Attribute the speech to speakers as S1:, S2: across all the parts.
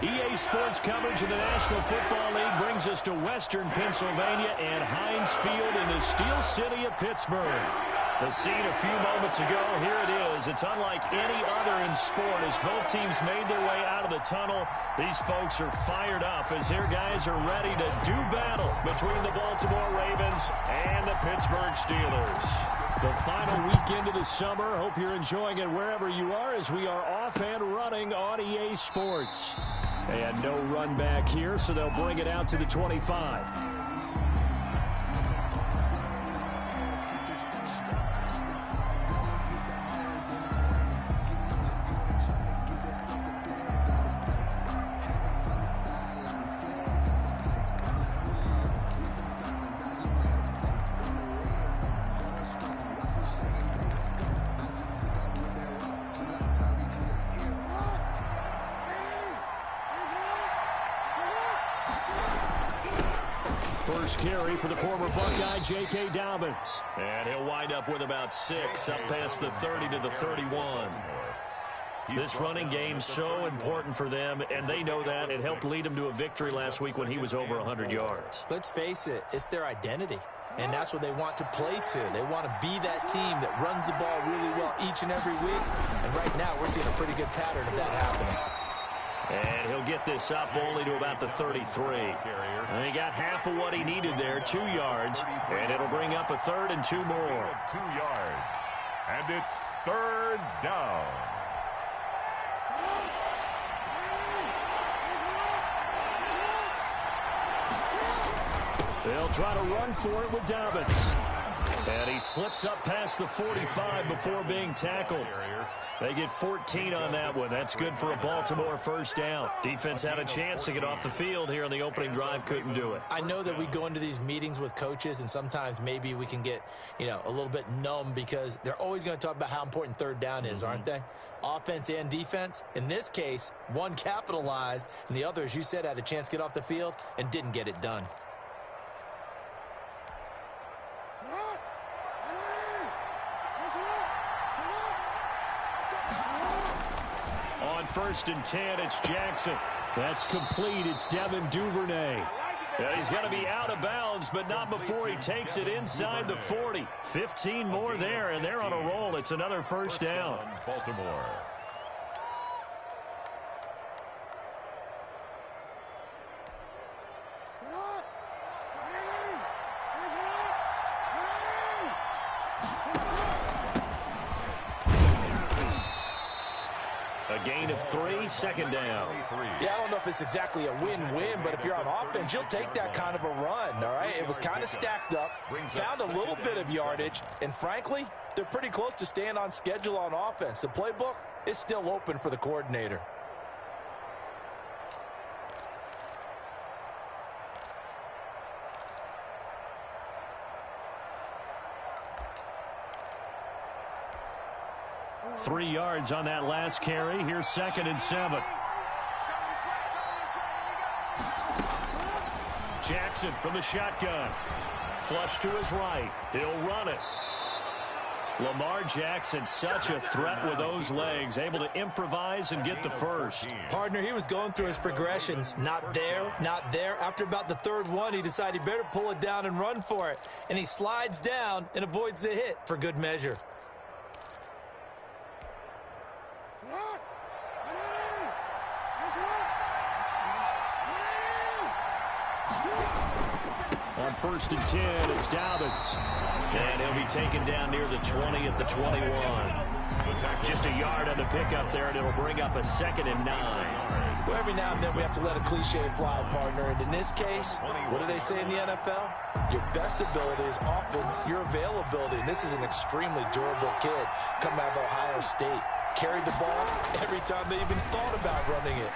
S1: EA Sports coverage of the National Football League brings us to Western Pennsylvania and Heinz Field in the Steel City of Pittsburgh. The scene a few moments ago, here it is. It's unlike any other in sport as both teams made their way out of the tunnel. These folks are fired up as their guys are ready to do battle between the Baltimore Ravens and the Pittsburgh Steelers. The final weekend of the summer. Hope you're enjoying it wherever you are as we are off and running on EA Sports. And no run back here, so they'll bring it out to the 25. First carry for the former Buckeye, J.K. Dobbins. And he'll wind up with about 6, up past the 30 to the 31. This running game so important for them, and they know that. It helped lead them to a victory last week when he was over 100 yards.
S2: Let's face it, it's their identity, and that's what they want to play to. They want to be that team that runs the ball really well each and every week, and right now we're seeing a pretty good pattern of that happening.
S1: And he'll get this up only to about the 33. And he got half of what he needed there, 2 yards. And it'll bring up a 3rd and 2 more.
S3: 2 yards. And it's 3rd down.
S1: They'll try to run for it with Dobbins. And he slips up past the 45 before being tackled. They get 14 on that one. That's good for a Baltimore first down. Defense had a chance to get off the field here on the opening drive. Couldn't do it.
S2: I know that we go into these meetings with coaches, and sometimes maybe we can get, a little bit numb because they're always going to talk about how important 3rd down is, aren't they? Offense and defense. In this case, one capitalized, and the other, as you said, had a chance to get off the field and didn't get it done.
S1: On 1st and 10, it's Jackson. That's complete. It's Devin Duvernay. He's going to be out of bounds, but not before he takes it inside the 40. 15 more there, and they're on a roll. It's another first down.
S3: Baltimore.
S1: A gain of 3, 2nd down.
S2: Yeah, I don't know if it's exactly a win-win, but if you're on offense, you'll take that kind of a run, all right? It was kind of stacked up, found a little bit of yardage, and frankly, they're pretty close to staying on schedule on offense. The playbook is still open for the coordinator.
S1: Three yards on that last carry. Here's 2nd and 7. Jackson from the shotgun. Flush to his right. He'll run it. Lamar Jackson, such a threat with those legs, able to improvise and get the first.
S2: Partner, he was going through his progressions. Not there, not there. After about the 3rd one, he decided he better pull it down and run for it. And he slides down and avoids the hit for good measure.
S1: On 1st and 10, it's Dobbins. And he'll be taken down near the 20 at the 21. Just a yard on the pickup there, and it'll bring up a 2nd and 9.
S2: Well, every now and then we have to let a cliche fly, partner. And in this case, what do they say in the NFL? Your best ability is often your availability. And this is an extremely durable kid coming out of Ohio State. Carried the ball every time they even thought about running it.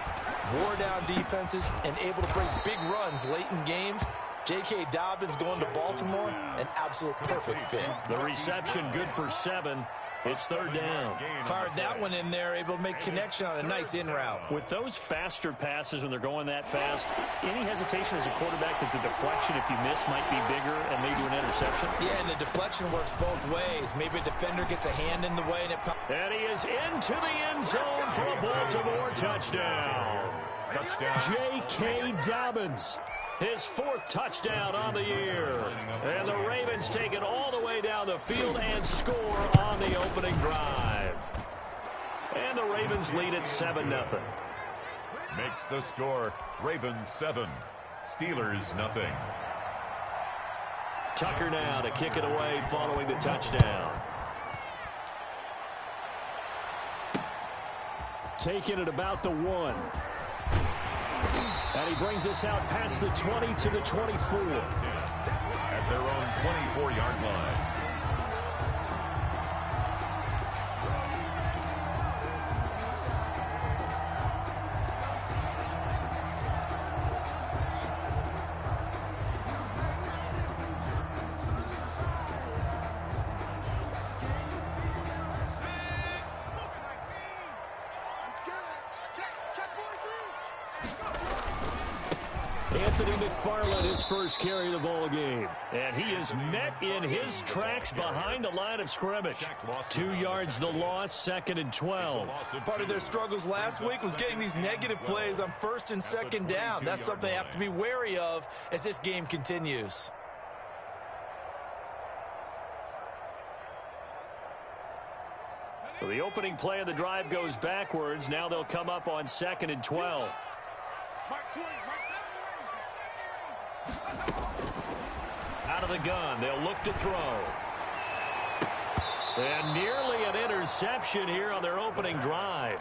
S2: Wore down defenses and able to break big runs late in games. J.K. Dobbins going to Baltimore, an absolute perfect fit.
S1: The reception good for 7. It's 3rd down.
S2: Fired that one in there, able to make connection on a nice in route.
S1: With those faster passes when they're going that fast, any hesitation as a quarterback that the deflection, if you miss, might be bigger and lead to an interception?
S2: Yeah, and the deflection works both ways. Maybe a defender gets a hand in the way. And he
S1: is into the end zone for a Baltimore touchdown.
S3: Touchdown.
S1: J.K. Dobbins, his 4th touchdown on the year. And the Ravens take it all the way down the field and score on the opening drive. And the Ravens lead it 7-0.
S3: Makes the score Ravens 7, Steelers nothing.
S1: Tucker now to kick it away following the touchdown. Taking it about the 1. And he brings us out past the 20 to the 24.
S3: At their own 24-yard line.
S1: Anthony McFarland, his first carry of the ball game. And he is met in his tracks behind the line of scrimmage. 2 yards the loss, 2nd and 12.
S2: Part of their struggles last week was getting these negative plays on 1st and 2nd down. That's something they have to be wary of as this game continues.
S1: So the opening play of the drive goes backwards. Now they'll come up on 2nd and 12. Out of the gun, they'll look to throw. And nearly an interception here on their opening drive.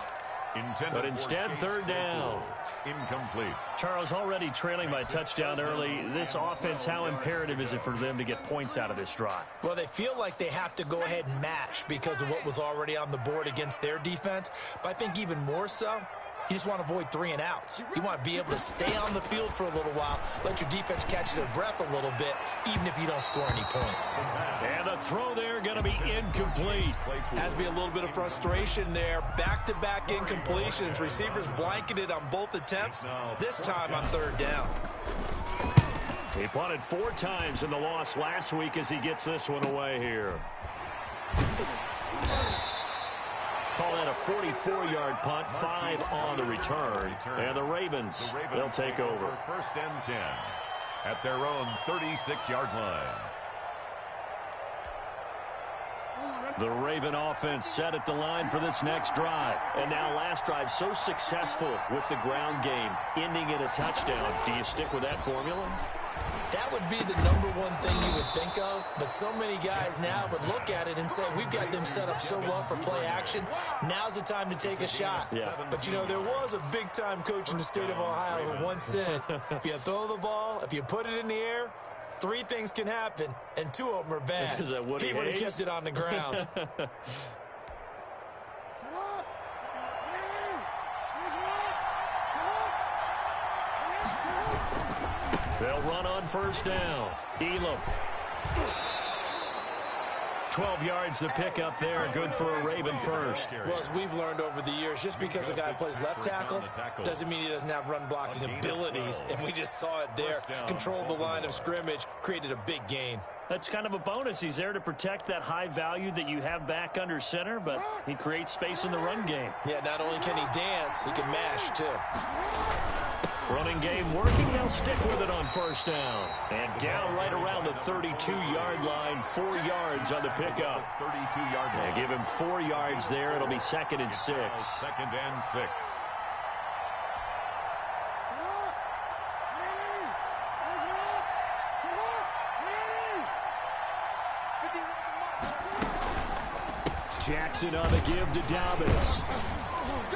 S1: But instead, 3rd down.
S3: Incomplete.
S1: Charles, already trailing by touchdown early. This offense, how imperative is it for them to get points out of this drive?
S2: Well, they feel like they have to go ahead and match because of what was already on the board against their defense. But I think even more so, you just want to avoid 3 and outs. You want to be able to stay on the field for a little while, let your defense catch their breath a little bit, even if you don't score any points.
S1: And the throw there going to be incomplete.
S2: Has to be a little bit of frustration there. Back-to-back incompletions. Receivers blanketed on both attempts, this time on 3rd down.
S1: He punted 4 times in the loss last week as he gets this one away here. Call that a 44-yard punt, 5 on the return. And the Ravens, they'll take over.
S3: 1st and 10 at their own 36-yard line.
S1: The Raven offense set at the line for this next drive. And now last drive so successful with the ground game, ending in a touchdown. Do you stick with that formula?
S2: That would be the #1 thing you would think of, but so many guys now would look at it and say, we've got them set up so well for play action. Now's the time to take a shot.
S1: Yeah.
S2: But, you know, there was a big-time coach in the state of Ohio who once said, if you throw the ball, if you put it in the air, 3 things can happen, and 2 of them are bad.
S1: Is that Woody
S2: he would have
S1: Hayes?
S2: kept it on the ground.
S1: They'll run on 1st down. Elam. 12 yards to pick up there. Good for a Raven first.
S2: Well, as we've learned over the years, just because a guy plays left tackle doesn't mean he doesn't have run-blocking abilities, and we just saw it there. Controlled the line of scrimmage, created a big gain.
S1: That's kind of a bonus. He's there to protect that high value that you have back under center, but he creates space in the run game.
S2: Yeah, not only can he dance, he can mash, too.
S1: Running game working. They'll stick with it on 1st down. And down right around the 32-yard line. 4 yards on the pickup.
S3: 32-yard line.
S1: Give him 4 yards there. It'll be 2nd and 6.
S3: 2nd and 6.
S1: Jackson on the give to Dobbins.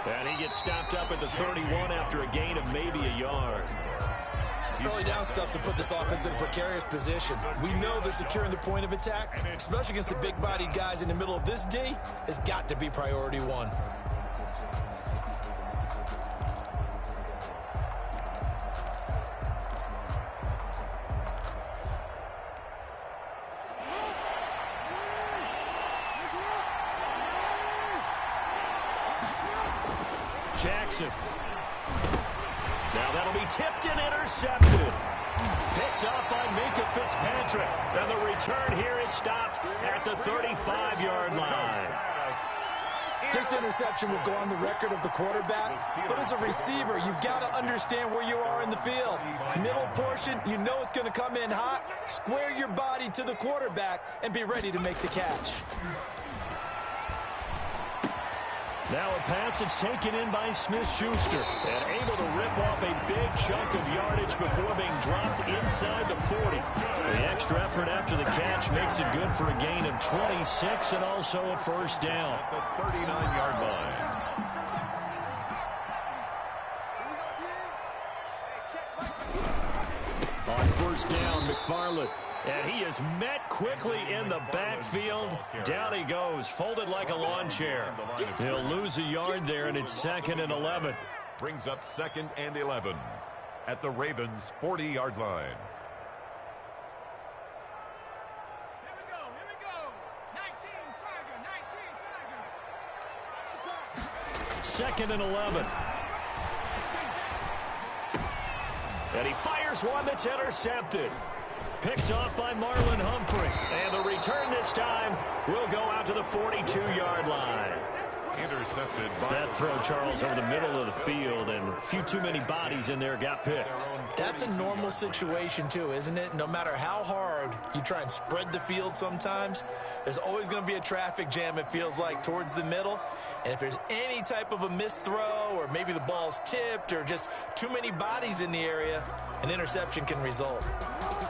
S1: And he gets stopped up at the 31 after a gain of maybe a yard.
S2: Early down stuff to put this offense in a precarious position. We know that securing the point of attack, especially against the big-bodied guys in the middle of this D, has got to be priority 1.
S1: Jackson. Now that'll be tipped and intercepted. Picked up by Minka Fitzpatrick. And the return here is stopped at the 35-yard line.
S2: This interception will go on the record of the quarterback, but as a receiver, you've got to understand where you are in the field. Middle portion, you know it's going to come in hot. Square your body to the quarterback and be ready to make the catch.
S1: Now a passage taken in by Smith-Schuster and able to rip off a big chunk of yardage before being dropped inside the 40. The extra effort after the catch makes it good for a gain of 26 and also a first down.
S3: At the 39-yard line.
S1: On first down, McFarland. And he is met quickly in the backfield. Down he goes, folded like a lawn chair. He'll lose a yard there, and it's 2nd and 11.
S3: Brings up 2nd and 11 at the Ravens' 40-yard line.
S4: Here we go. 19, Tiger.
S1: 2nd and 11. And he fires one that's intercepted. Picked off by Marlon Humphrey. And the return this time will go out to the 42-yard line.
S3: Intercepted by
S1: that throw, Charles, over the middle of the field, and a few too many bodies in there got picked.
S2: That's a normal situation, too, isn't it? No matter how hard you try and spread the field sometimes, there's always going to be a traffic jam, it feels like, towards the middle. And if there's any type of a missed throw, or maybe the ball's tipped, or just too many bodies in the area, an interception can result.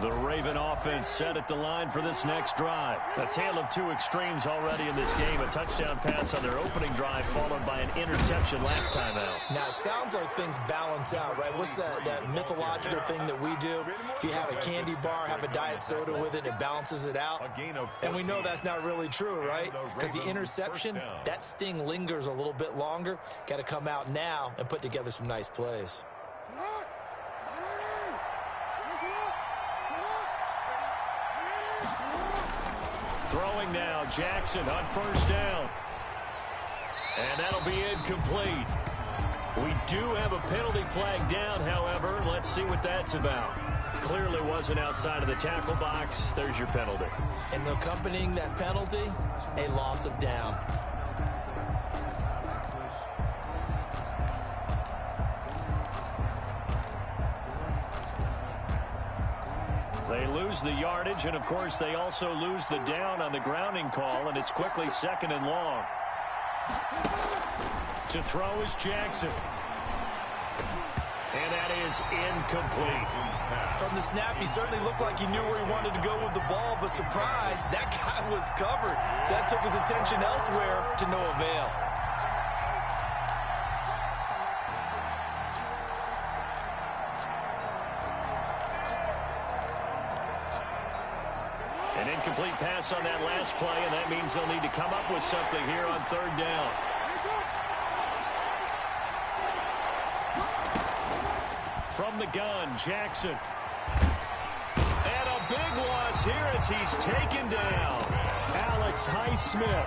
S1: The Raven offense set at the line for this next drive. A tale of two extremes already in this game. A touchdown pass on their opening drive, followed by an interception last time out.
S2: Now, it sounds like things balance out, right? What's that mythological thing that we do? If you have a candy bar, have a diet soda with it, it balances it out. And we know that's not really true, right? Because the interception, that sting lingers a little bit longer. Got to come out now and put together some nice plays.
S1: Throwing now, Jackson on first down. And that'll be incomplete. We do have a penalty flag down, however. Let's see what that's about. Clearly wasn't outside of the tackle box. There's your penalty.
S2: And accompanying that penalty, a loss of down.
S1: They lose the yardage, and of course they also lose the down on the grounding call, and it's quickly 2nd and long. To throw is Jackson. And that is incomplete.
S2: From the snap, he certainly looked like he knew where he wanted to go with the ball, but surprise, that guy was covered. So that took his attention elsewhere to no avail.
S1: An incomplete pass on that last play, and that means they'll need to come up with something here on third down. From the gun, Jackson. And a big loss here as he's taken down. Alex Highsmith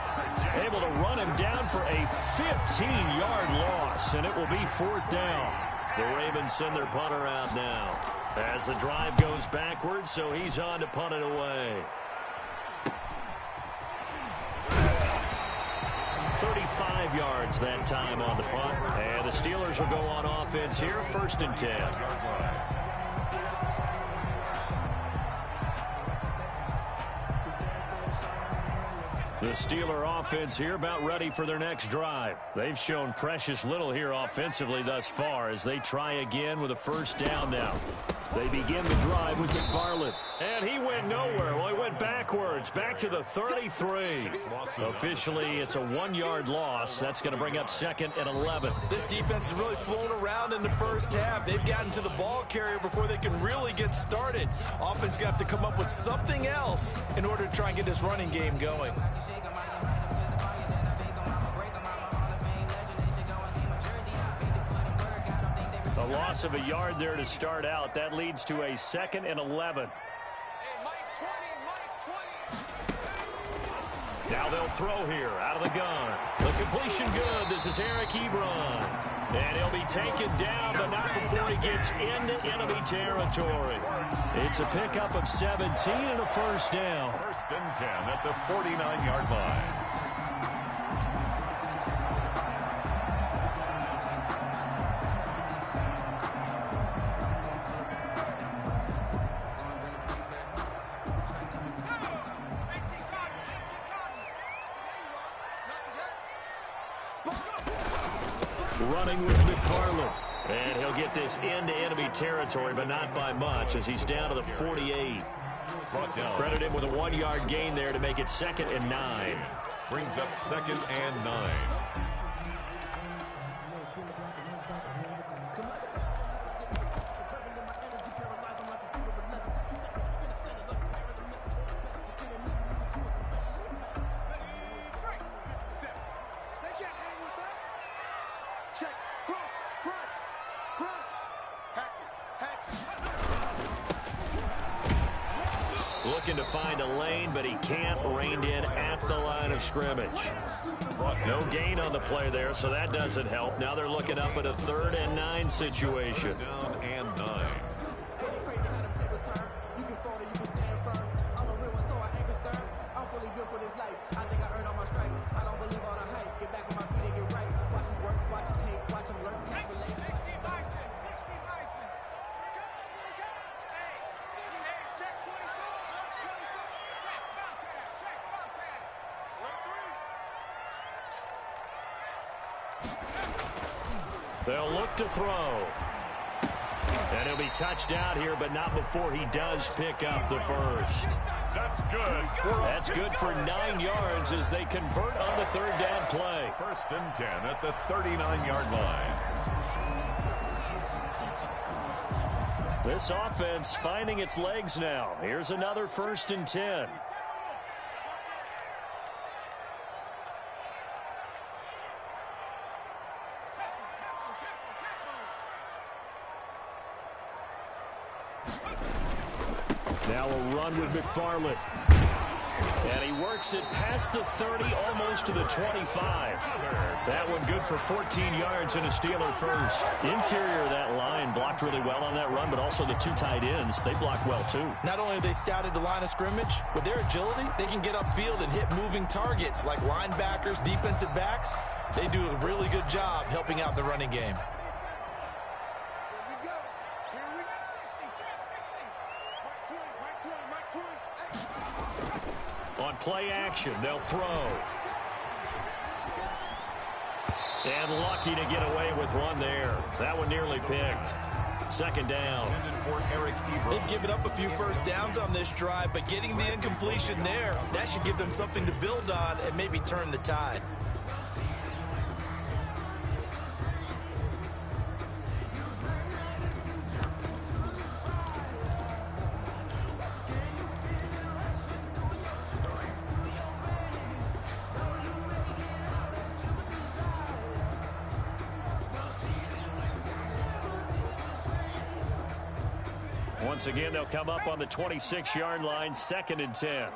S1: able to run him down for a 15-yard loss, and it will be 4th down. The Ravens send their punter out now as the drive goes backwards, so he's on to punt it away. 35 yards that time on the punt. And the Steelers will go on offense here, 1st and 10. The Steeler offense here about ready for their next drive. They've shown precious little here offensively thus far as they try again with a first down now. They begin the drive with McFarland. And he went nowhere. Well, he went backwards, back to the 33. Officially, it's a 1-yard loss. That's going to bring up 2nd and 11.
S2: This defense has really flown around in the first half. They've gotten to the ball carrier before they can really get started. Offense going to have to come up with something else in order to try and get this running game going.
S1: A loss of a yard there to start out. That leads to a 2nd and 11. Now they'll throw here out of the gun. The completion good. This is Eric Ebron. And he'll be taken down, but not before he gets into enemy territory. It's a pickup of 17 and a first down.
S3: 1st and 10 at the 49-yard line.
S1: running with McFarland. And he'll get this into enemy territory, but not by much, as he's down to the 48. Credit him with a 1-yard gain there to make it 2nd and 9.
S3: Brings up 2nd and 9.
S1: Looking to find a lane, but he can't. Reined in at the line of scrimmage. No gain on the play there, so that doesn't help. Now they're looking up at a 3rd and 9 situation.
S3: Down and 9.
S1: They'll look to throw. And he'll be touched out here, but not before he does pick up the first.
S3: That's good.
S1: That's good for 9 yards as they convert on the 3rd down play.
S3: 1st and 10 at the 39-yard line.
S1: This offense finding its legs now. Here's another 1st and 10. Now a run with McFarland. And he works it past the 30, almost to the 25. That one good for 14 yards and a Steeler first. Interior of that line blocked really well on that run, but also the 2 tight ends, they blocked well too.
S2: Not only have they scouted the line of scrimmage, with their agility, they can get upfield and hit moving targets like linebackers, defensive backs. They do a really good job helping out the running game.
S1: On play action, they'll throw. And lucky to get away with one there. That one nearly picked. 2nd down.
S2: They've given up a few first downs on this drive, but getting the incompletion there, that should give them something to build on and maybe turn the tide.
S1: Once again, they'll come up on the 26-yard line, 2nd and 10.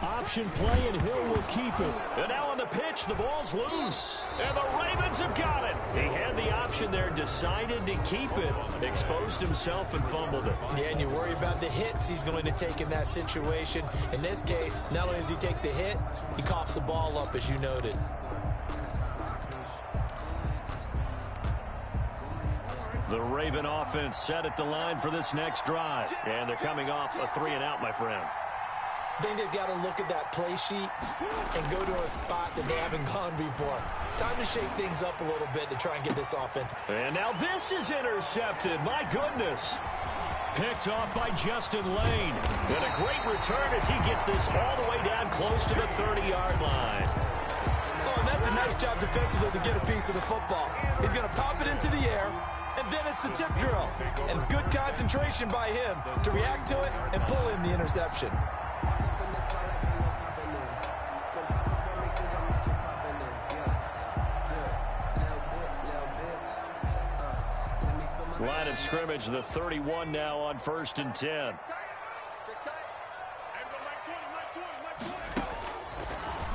S1: Option play, and Hill will keep it. And now on the pitch, the ball's loose. And the Ravens have got it. He had the option there, decided to keep it, exposed himself and fumbled it.
S2: Yeah, and you worry about the hits he's going to take in that situation. In this case, not only does he take the hit, he coughs the ball up, as you noted.
S1: The Raven offense set at the line for this next drive. And they're coming off a 3-and-out, my friend.
S2: I think they've got to look at that play sheet and go to a spot that they haven't gone before. Time to shake things up a little bit to try and get this offense.
S1: And now this is intercepted. My goodness. Picked off by Justin Lane. And a great return as he gets this all the way down close to the 30-yard line.
S2: Oh, and that's a nice job defensively to get a piece of the football. He's going to pop it into the air. And then it's the tip drill. And good concentration by him to react to it and pull in the interception.
S1: Line of scrimmage, the 31 now on 1st and 10.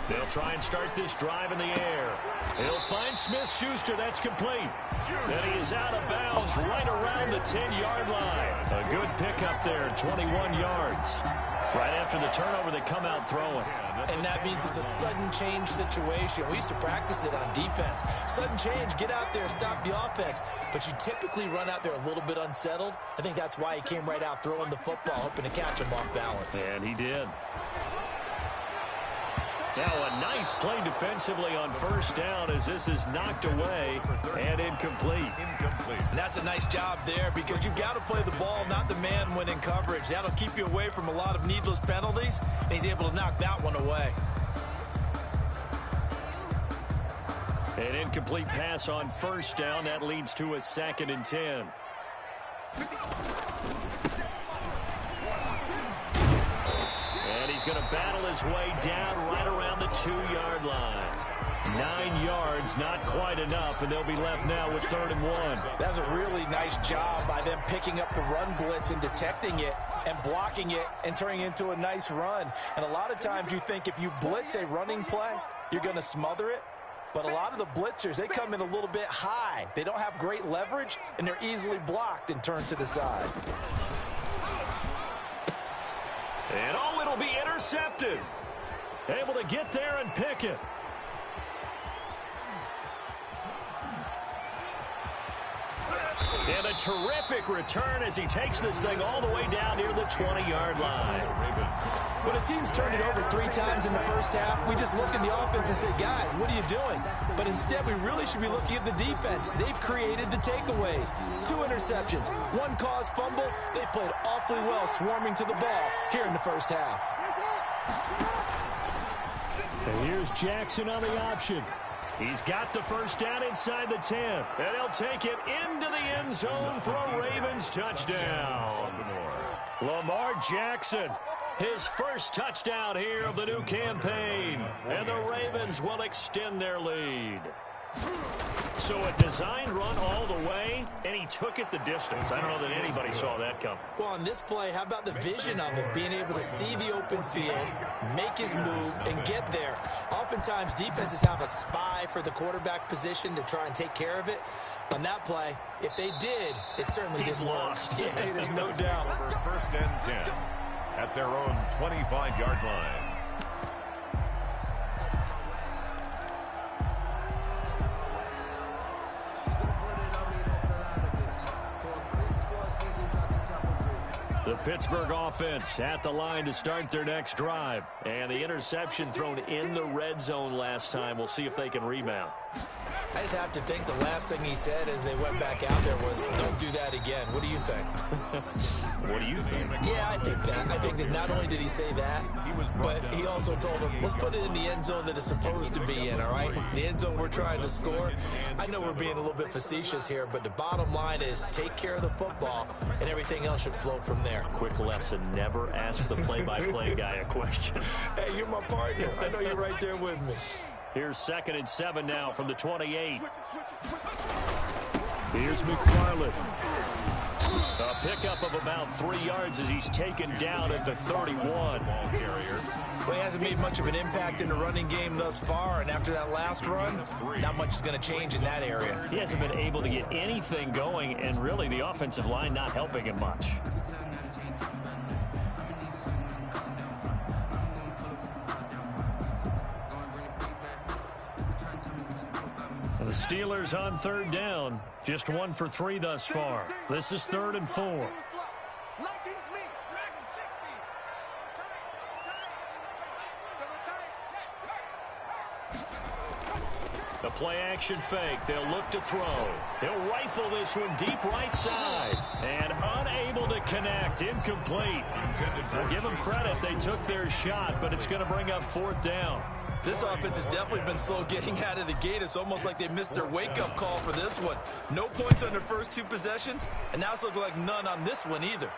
S1: They'll try and start this drive in the air. He'll find Smith-Schuster. That's complete. And he is out of bounds right around the 10-yard line. A good pickup there, 21 yards. Right after the turnover, they come out throwing.
S2: And that means it's a sudden change situation. We used to practice it on defense. Sudden change, get out there, stop the offense. But you typically run out there a little bit unsettled. I think that's why he came right out throwing the football, hoping to catch him off balance.
S1: And he did. Now a nice play defensively on first down as this is knocked away and incomplete.
S2: And that's a nice job there because you've got to play the ball, not the man when in coverage. That'll keep you away from a lot of needless penalties, and he's able to knock that one away.
S1: An incomplete pass on first down. That leads to a 2nd and 10. And he's going to battle his way down right around the 2-yard line. 9 yards, not quite enough, and they'll be left now with 3rd and 1.
S2: That's a really nice job by them picking up the run blitz and detecting it and blocking it and turning it into a nice run. And a lot of times you think if you blitz a running play, you're going to smother it. But a lot of the blitzers, they come in a little bit high. They don't have great leverage, and they're easily blocked and turned to the side.
S1: And oh, it'll be intercepted. Able to get there and pick it. And a terrific return as he takes this thing all the way down near the 20-yard line.
S2: When a team's turned it over 3 times in the first half, we just look at the offense and say, guys, what are you doing? But instead, we really should be looking at the defense. They've created the takeaways. 2 interceptions, 1 caused fumble. They played awfully well swarming to the ball here in the first half.
S1: And here's Jackson on the option. He's got the first down inside the 10. And he'll take it into the end zone for a Ravens touchdown. Lamar Jackson, his first touchdown here of the new campaign. And the Ravens will extend their lead. So a designed run all the way, and he took it the distance. I don't know that anybody saw that coming.
S2: Well, on this play, how about the vision of it? Being able to see the open field, make his move, and get there. Oftentimes, defenses have a spy for the quarterback position to try and take care of it. On that play, if they did, it certainly didn't work. Yeah, there's no doubt.
S3: Over 1st and 10 at their own 25-yard line.
S1: The Pittsburgh offense at the line to start their next drive. And the interception thrown in the red zone last time. We'll see if they can rebound.
S2: I just have to think the last thing he said as they went back out there was, don't do that again. What do you think?
S1: What do you think?
S2: Yeah, I think that. I think that not only did he say that, but he also told them, let's put it in the end zone that it's supposed to be in, all right? The end zone we're trying to score. I know we're being a little bit facetious here, but the bottom line is take care of the football, and everything else should flow from there.
S1: Quick lesson, never ask the play-by-play guy a question.
S2: Hey, you're my partner. I know you're right there with me.
S1: Here's 2nd and 7 now from the 28. Here's McFarland. A pickup of about 3 yards as he's taken down at the 31.
S3: Ball carrier.
S2: Well, he hasn't made much of an impact in the running game thus far, and after that last run, not much is going to change in that area.
S1: He hasn't been able to get anything going, and really the offensive line not helping him much. The Steelers on 3rd down. Just 1 for 3 thus far. This is 3rd and 4. The play action fake. They'll look to throw. He'll rifle this one deep right side. And unable to connect. Incomplete. I'll give them credit. They took their shot, but it's going to bring up 4th down.
S2: This offense has definitely been slow getting out of the gate. It's almost like they missed their wake-up call for this one. No points on their first 2 possessions, and now it's looking like none on this one either.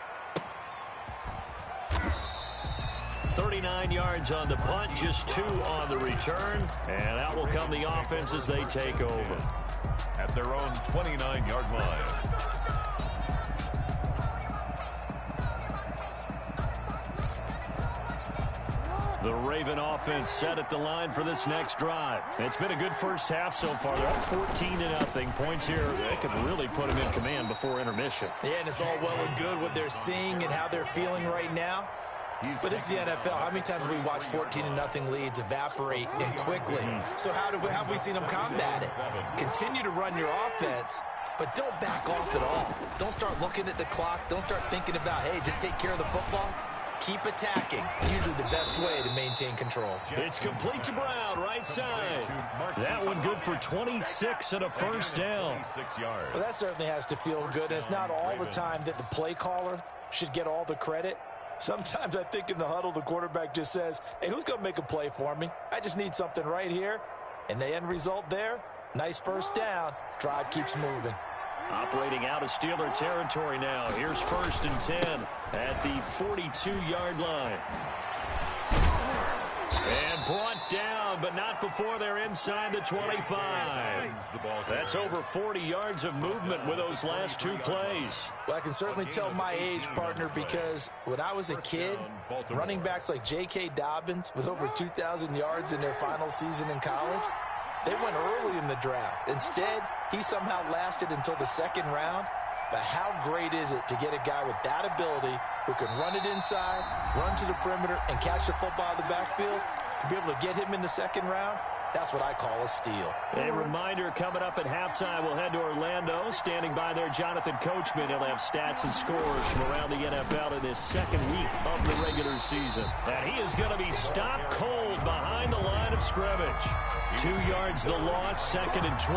S1: 39 yards on the punt, just 2 on the return. And out will come the offense as they take over.
S3: At their own 29-yard line.
S1: The Raven offense set at the line for this next drive. It's been a good first half so far. They're up 14-0. Points here, they could really put them in command before intermission.
S2: Yeah, and it's all well and good what they're seeing and how they're feeling right now. But this is the NFL. How many times have we watched 14-0 leads evaporate and quickly? So how have we seen them combat it? Continue to run your offense, but don't back off at all. Don't start looking at the clock. Don't start thinking about, hey, just take care of the football. Keep attacking. Usually the best way to maintain control.
S1: It's complete to Brown, right side. That one good for 26 and a first down.
S2: Well, that certainly has to feel good. And it's not all the time that the play caller should get all the credit. Sometimes I think in the huddle, the quarterback just says, hey, who's going to make a play for me? I just need something right here. And the end result there, nice first down. Drive keeps moving.
S1: Operating out of Steeler territory now. Here's 1st and 10 at the 42-yard line. And brought down, but not before they're inside the 25. That's over 40 yards of movement with those last 2 plays.
S2: Well, I can certainly tell my age, partner, because when I was a kid, running backs like J.K. Dobbins with over 2,000 yards in their final season in college, they went early in the draft. Instead, he somehow lasted until the 2nd round. But how great is it to get a guy with that ability who can run it inside, run to the perimeter, and catch the football in the backfield? To be able to get him in the 2nd round, that's what I call a steal.
S1: A reminder, coming up at halftime, we'll head to Orlando. Standing by there, Jonathan Coachman. He'll have stats and scores from around the NFL in this 2nd week of the regular season. And he is going to be stopped cold behind the line of scrimmage. 2 yards the loss, 2nd and 12.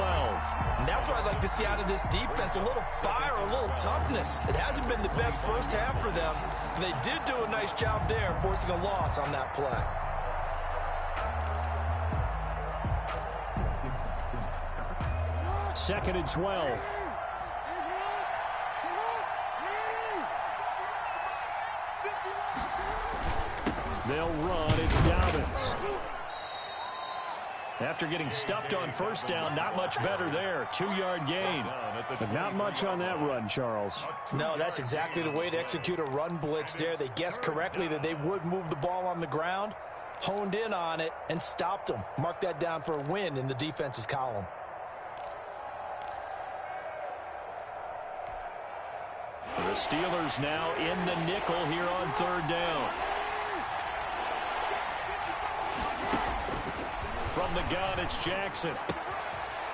S2: And that's what I'd like to see out of this defense, a little fire, a little toughness. It hasn't been the best first half for them, but they did do a nice job there forcing a loss on that play.
S1: Second and 12. They'll run. It's Dobbins. After getting stuffed on first down, not much better there. 2-yard gain. But not much on that run, Charles.
S2: No, that's exactly the way to execute a run blitz there. They guessed correctly that they would move the ball on the ground, honed in on it, and stopped them. Mark that down for a win in the defense's column.
S1: The Steelers now in the nickel here on 3rd down. From the gun, it's Jackson.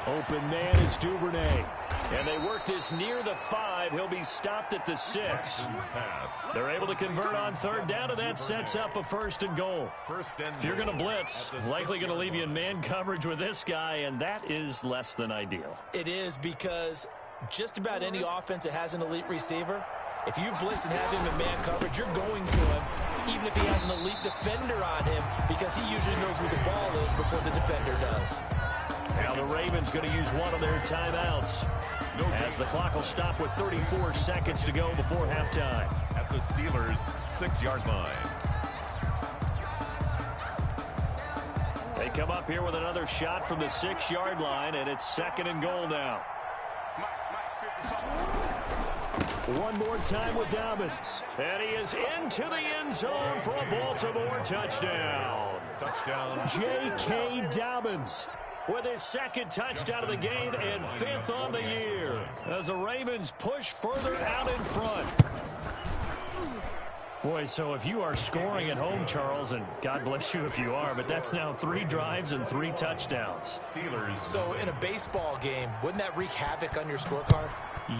S1: Open man is Duvernay. And they work this near the 5. He'll be stopped at the 6. They're able to convert on 3rd down, and that sets up a 1st and goal. If you're going to blitz, likely going to leave you in man coverage with this guy, and that is less than ideal.
S2: It is, because just about any offense that has an elite receiver, if you blitz and have him in man coverage, you're going to him, even if he has an elite defender on him, because he usually knows where the ball is before the defender does.
S1: Now the Ravens going to use one of their timeouts, as the clock will stop with 34 seconds to go before halftime.
S3: At the Steelers' 6-yard line.
S1: They come up here with another shot from the 6-yard line, and it's 2nd and goal now. One more time with Dobbins. And he is into the end zone for a Baltimore touchdown.
S3: Touchdown.
S1: J.K. Dobbins with his 2nd touchdown of the game and 5th on the year, as the Ravens push further out in front. Boy, so if you are scoring at home, Charles, and God bless you if you are, but that's now 3 drives and 3 touchdowns.
S3: Steelers.
S2: So in a baseball game, wouldn't that wreak havoc on your scorecard?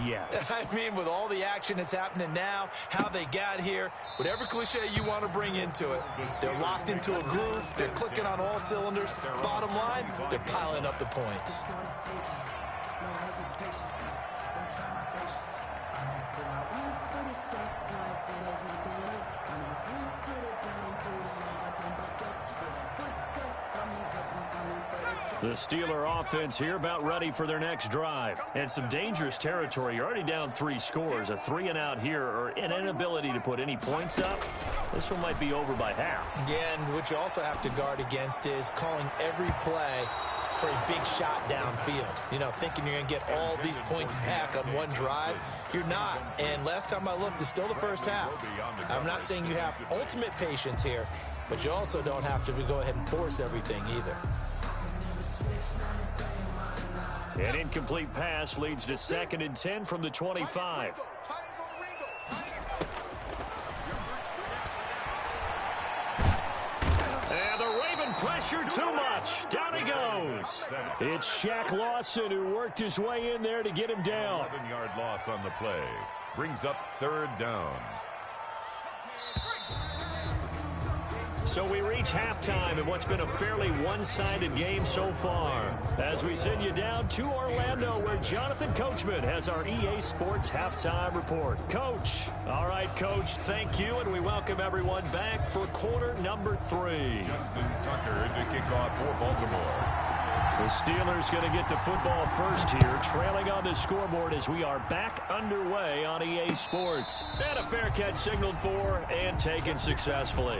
S1: Yes.
S2: I mean, with all the action that's happening now, how they got here, whatever cliche you want to bring into it, they're locked into a groove, they're clicking on all cylinders. Bottom line, they're piling up the points.
S1: The Steeler offense here about ready for their next drive. And some dangerous territory. You're already down 3 scores. A 3 and out here, or an inability to put any points up. This one might be over by half.
S2: Yeah, and what you also have to guard against is calling every play for a big shot downfield. You know, thinking you're going to get all these points back on one drive. You're not. And last time I looked, it's still the first half. I'm not saying you have ultimate patience here, but you also don't have to go ahead and force everything either.
S1: An incomplete pass leads to 2nd and 10 from the 25. And the Raven pressure too much. Down he goes. It's Shaq Lawson who worked his way in there to get him down.
S3: 11-yard loss on the play. Brings up 3rd down.
S1: So we reach halftime in what's been a fairly one-sided game so far. As we send you down to Orlando, where Jonathan Coachman has our EA Sports halftime report. Coach. All right, Coach, thank you, and we welcome everyone back for quarter number 3.
S3: Justin Tucker to kick off for Baltimore.
S1: The Steelers going to get the football first here, trailing on the scoreboard as we are back underway on EA Sports. And a fair catch signaled for and taken successfully.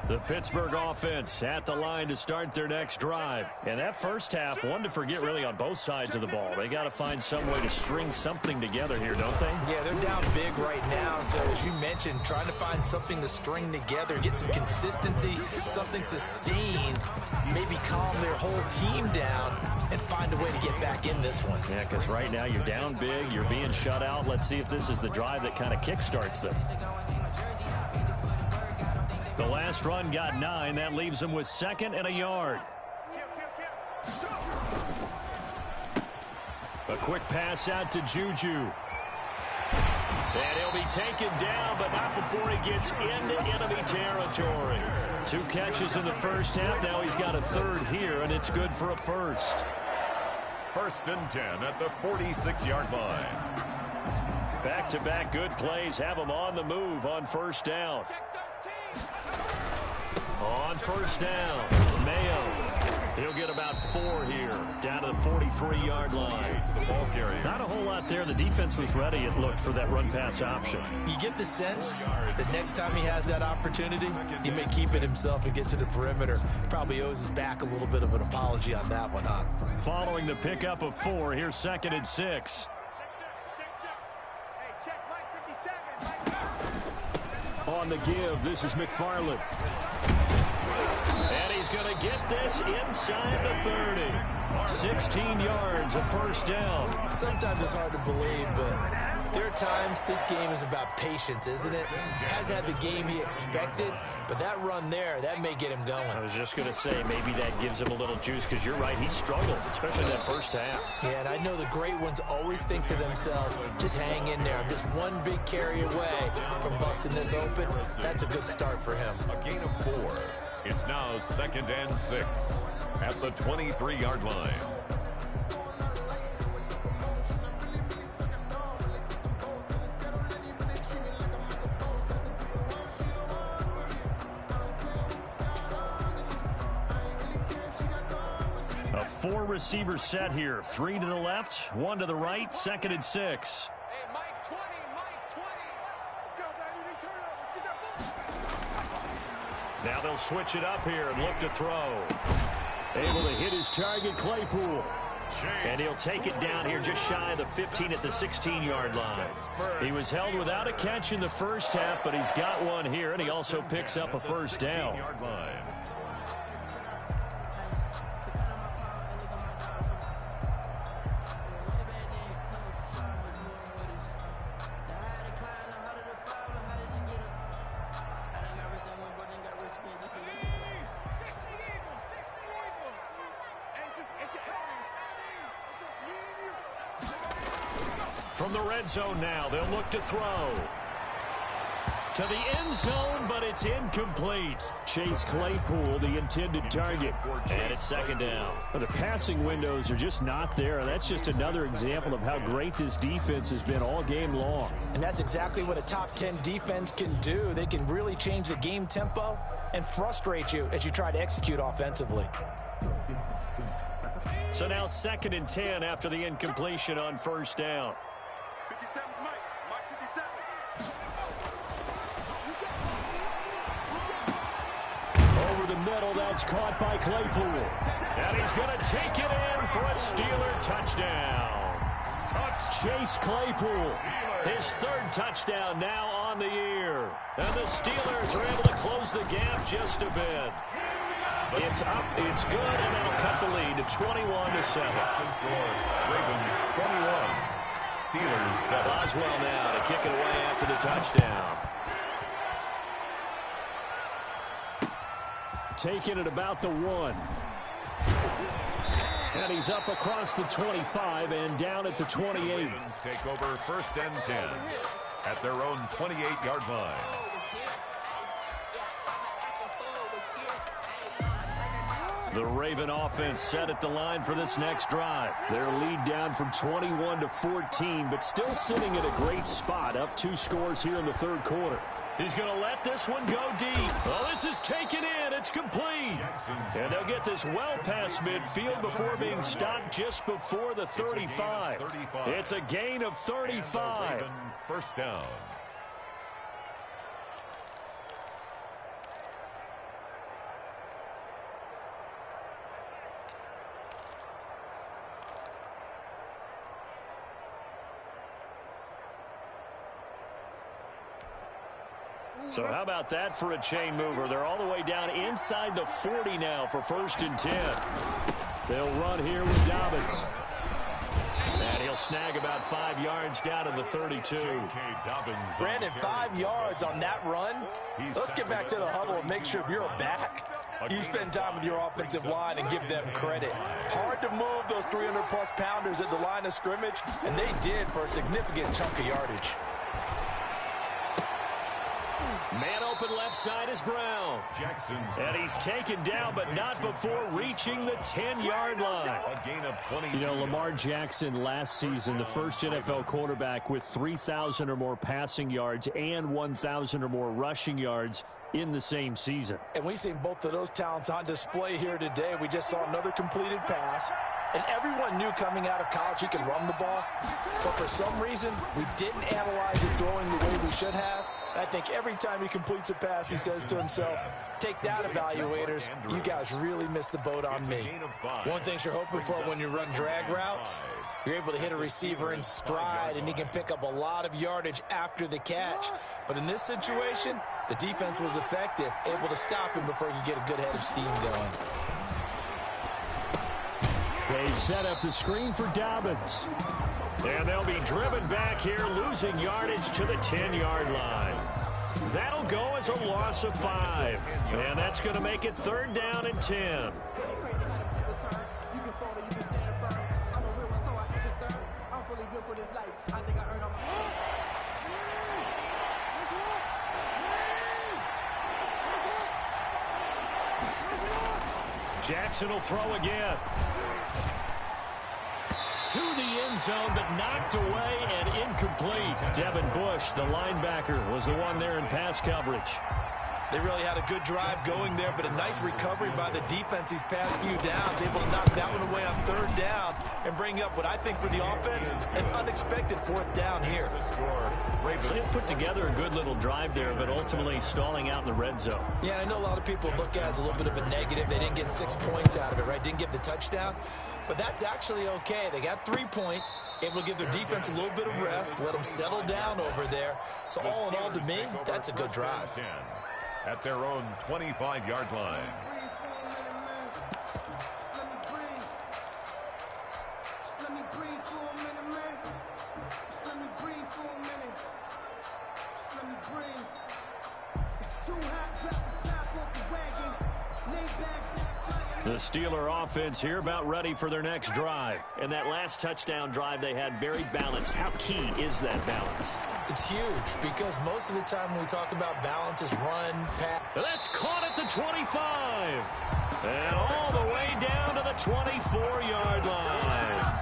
S1: The Pittsburgh offense at the line to start their next drive. And that first half, one to forget really on both sides of the ball. They got to find some way to string something together here, don't they?
S2: Yeah, they're down big right now. So as you mentioned, trying to find something to string together, get some consistency, something sustained, maybe calm their whole team down and find a way to get back in this one.
S1: Yeah, because right now you're down big, you're being shut out. Let's see if this is the drive that kind of kickstarts them. The last run got 9. That leaves them with 2nd and a yard. A quick pass out to Juju. And he'll be taken down, but not before he gets into enemy territory. 2 catches in the first half. Now he's got a 3rd here, and it's good for a first.
S3: 1st and 10 at the 46-yard line.
S1: Back-to-back good plays have him on the move on first down. On first down, Mayo. He'll get about 4 here, down to the 43-yard line.
S3: Ball carrier.
S1: Not a whole lot there. The defense was ready, it looked, for that run-pass option.
S2: You get the sense that next time he has that opportunity, he may keep it himself and get to the perimeter. Probably owes his back a little bit of an apology on that one, huh?
S1: Following the pickup of 4, here's 2nd and 6. On the give, this is McFarland. And he's going to get this inside the 30. 16 yards, a first down.
S2: Sometimes it's hard to believe, but there are times this game is about patience, isn't it? Has had the game he expected, but that run there, that may get him going.
S1: I was just going to say, maybe that gives him a little juice, because you're right, he struggled, especially that first half.
S2: Yeah, and I know the great ones always think to themselves, just hang in there. I'm just one big carry away from busting this open. That's a good start for him.
S3: A gain of 4. It's now 2nd and 6 at the 23-yard line.
S1: A 4-receiver set here. 3 to the left, 1 to the right, 2nd and 6.
S4: Hey, Mike 20, Mike 20. Let's go, baby. Turn over. Get that ball.
S1: Now they'll switch it up here and look to throw. Able to hit his target, Claypool. And he'll take it down here just shy of the 15 at the 16-yard line. He was held without a catch in the first half, but he's got one here, and he also picks up a first down. From the red zone now, they'll look to throw. To the end zone, but it's incomplete. Chase Claypool, the intended target. And it's 2nd down. Well, the passing windows are just not there. That's just another example of how great this defense has been all game long.
S2: And that's exactly what a top 10 defense can do. They can really change the game tempo and frustrate you as you try to execute offensively.
S1: So now 2nd and 10 after the incompletion on first down.
S4: 57, Mike 57.
S1: Over the middle, that's caught by Claypool. And he's going to take it in for a Steeler touchdown. Chase Claypool, his 3rd touchdown now on the year. And the Steelers are able to close the gap just a bit. It's up, it's good, and that'll cut the lead to 21-7.
S3: Ravens 21. Steelers 7.
S1: Boswell now to kick it away after the touchdown. taken at about the 1. And he's up across the 25 and down at the 28.
S3: Ravens take over 1st and 10 at their own 28-yard line.
S1: The Raven offense set at the line for this next drive. Their lead down from 21 to 14, but still sitting at a great spot, up 2 scores here in the 3rd quarter. He's going to let this one go deep. Well, this is taken in. It's complete. And they'll get this well past midfield before being stopped just before the 35. It's a gain of 35.
S3: 1st down.
S1: So how about that for a chain mover? They're all the way down inside the 40 now for 1st and 10. They'll run here with Dobbins. And he'll snag about 5 yards down to the 32.
S2: Brandon, 5 yards on that run. Let's get back to the huddle and make sure if you're a back, you spend time with your offensive line and give them credit. Hard to move those 300-plus pounders at the line of scrimmage, and they did for a significant chunk of yardage.
S1: Man open left side is Brown. And he's taken down, but not before reaching the 10-yard line.
S3: A gain of 20.
S1: You know, Lamar Jackson last season, the first NFL quarterback with 3,000 or more passing yards and 1,000 or more rushing yards in the same season.
S2: And we've seen both of those talents on display here today. We just saw another completed pass. And everyone knew coming out of college he could run the ball. But for some reason, we didn't analyze it throwing the way we should have. I think every time he completes a pass, he says to himself, take that, evaluators. You guys really missed the boat on me.
S5: One thing you're hoping for when you run drag routes, you're able to hit a receiver in stride, and he can pick up a lot of yardage after the catch. But in this situation, the defense was effective, able to stop him before he could get a good head of steam going.
S1: They set up the screen for Dobbins. And they'll be driven back here, losing yardage to the 10-yard line. That'll go as a loss of 5. And that's going to make it 3rd down and 10. Jackson will throw again. To the end zone, but knocked away and incomplete. Devin Bush, the linebacker, was the one there in pass coverage.
S2: They really had a good drive going there, but a nice recovery by the defense these past few downs, able to knock that one away on 3rd down and bring up what I think for the offense, an unexpected 4th down here.
S1: So they put together a good little drive there, but ultimately stalling out in the red zone.
S5: Yeah, I know a lot of people look at it as a little bit of a negative. They didn't get 6 points out of it, right? Didn't get the touchdown. But that's actually okay. They got 3 points, able to give their defense a little bit of rest, let them settle down over there. So all in all, to me, that's a good drive.
S3: At their own 25-yard line.
S1: The Steeler offense here about ready for their next drive. And that last touchdown drive they had very balanced. How key is that balance?
S5: It's huge because most of the time when we talk about balance is run, pass.
S1: That's caught at the 25. And all the way down to the 24-yard line.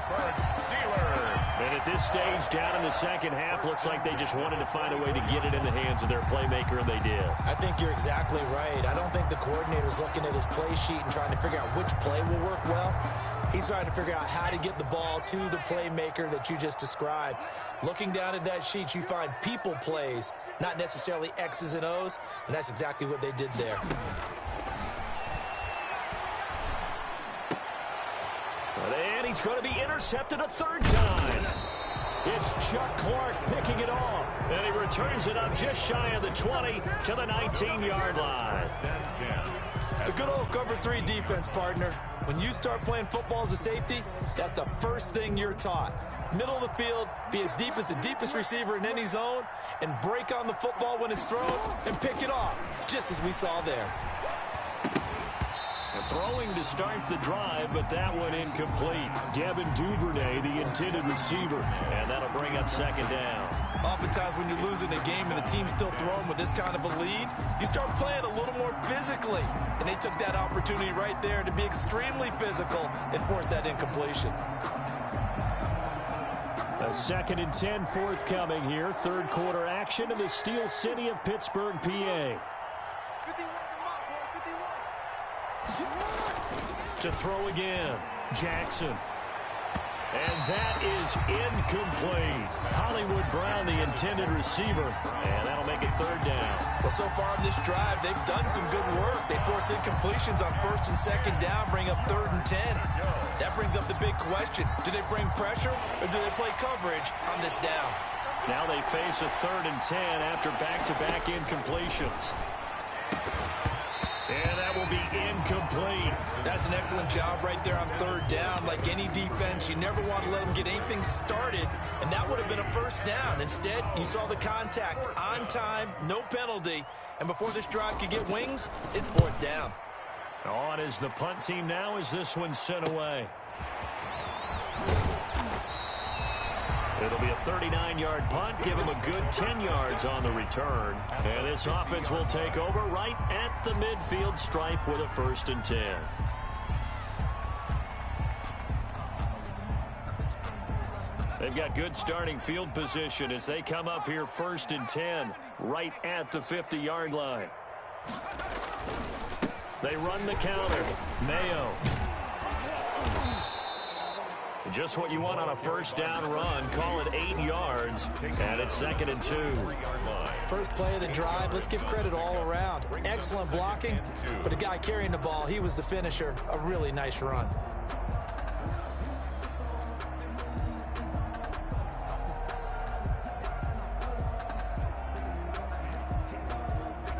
S1: And at this stage, down in the second half, looks like they just wanted to find a way to get it in the hands of their playmaker, and they did.
S5: I think you're exactly right. I don't think the coordinator's looking at his play sheet and trying to figure out which play will work well. He's trying to figure out how to get the ball to the playmaker that you just described. Looking down at that sheet, you find people plays, not necessarily X's and O's, and that's exactly what they did there.
S1: And he's going to be intercepted a 3rd time. It's Chuck Clark picking it off. And he returns it up just shy of the 20 to the 19-yard line.
S2: The good old cover 3 defense, partner. When you start playing football as a safety, that's the first thing you're taught. Middle of the field, be as deep as the deepest receiver in any zone, and break on the football when it's thrown and pick it off, just as we saw there.
S1: throwing to start the drive, but that one incomplete. Devin Duvernay, the intended receiver, and that'll bring up second down.
S2: Oftentimes when you're losing a game and the team's still throwing with this kind of a lead, you start playing a little more physically. And they took that opportunity right there to be extremely physical and force that incompletion.
S1: A 2nd and 10 forthcoming here. Third quarter action in the Steel City of Pittsburgh, PA. To throw again, Jackson. And that is incomplete. Hollywood Brown, the intended receiver, and that'll make it third down.
S2: Well, so far in this drive, they've done some good work. They force incompletions on 1st and 2nd down, bring up 3rd and 10. That brings up the big question. Do they bring pressure or do they play coverage on this down?
S1: Now they face a 3rd and 10 after back-to-back incompletions. And that will be incomplete.
S2: That's an excellent job right there on 3rd down. Like any defense, you never want to let them get anything started, and that would have been a 1st down. Instead, you saw the contact on time, no penalty, and before this drive could get wings, it's 4th down.
S1: On is the punt team now as this one's sent away. It'll be a 39-yard punt. Give him a good 10 yards on the return. And this offense will take over right at the midfield stripe with a 1st and 10. They've got good starting field position as they come up here 1st and 10 right at the 50-yard line. They run the counter. Mayo. Just what you want on a 1st down run. Call it 8 yards, and it's 2nd and 2.
S5: First play of the drive, let's give credit all around. Excellent blocking, but the guy carrying the ball, he was the finisher. A really nice run.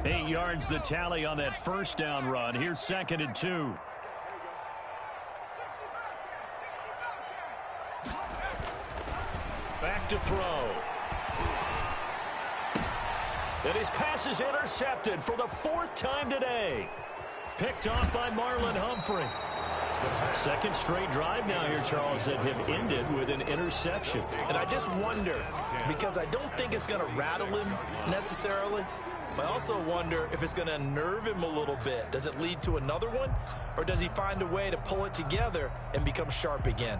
S1: Eight yards the tally on that 1st down run. Here's 2nd and 2. Back to throw. And his pass is intercepted for the 4th time today. Picked off by Marlon Humphrey. 2nd straight drive now here, Charles, that have ended with an interception.
S2: And I just wonder, because I don't think it's going to rattle him necessarily, but I also wonder if it's going to unnerve him a little bit. Does it lead to another one, or does he find a way to pull it together and become sharp again?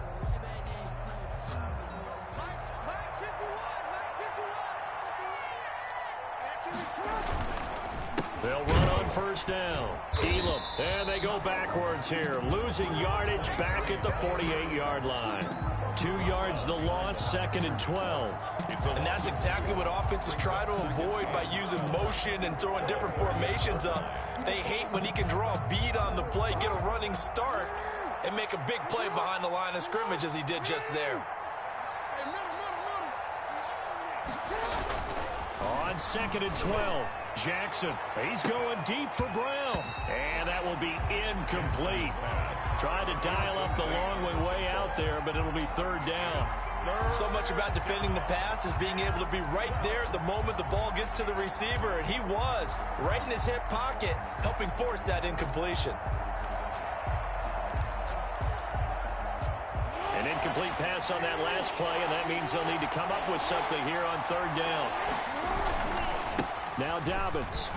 S1: They'll run on 1st down. Elam. And they go backwards here. Losing yardage back at the 48-yard line. 2 yards the loss, 2nd and 12.
S2: And that's exactly what offenses try to avoid by using motion and throwing different formations up. They hate when he can draw a bead on the play, get a running start, and make a big play behind the line of scrimmage as he did just there.
S1: On 2nd and 12, Jackson. He's going deep for Brown. And that will be incomplete. Tried to dial up the long way out there, but it'll be 3rd down.
S2: So much about defending the pass is being able to be right there at the moment the ball gets to the receiver, and he was right in his hip pocket, helping force that incompletion.
S1: An incomplete pass on that last play, and that means they'll need to come up with something here on 3rd down. Now Dobbins.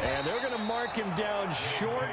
S1: And they're going to mark him down short,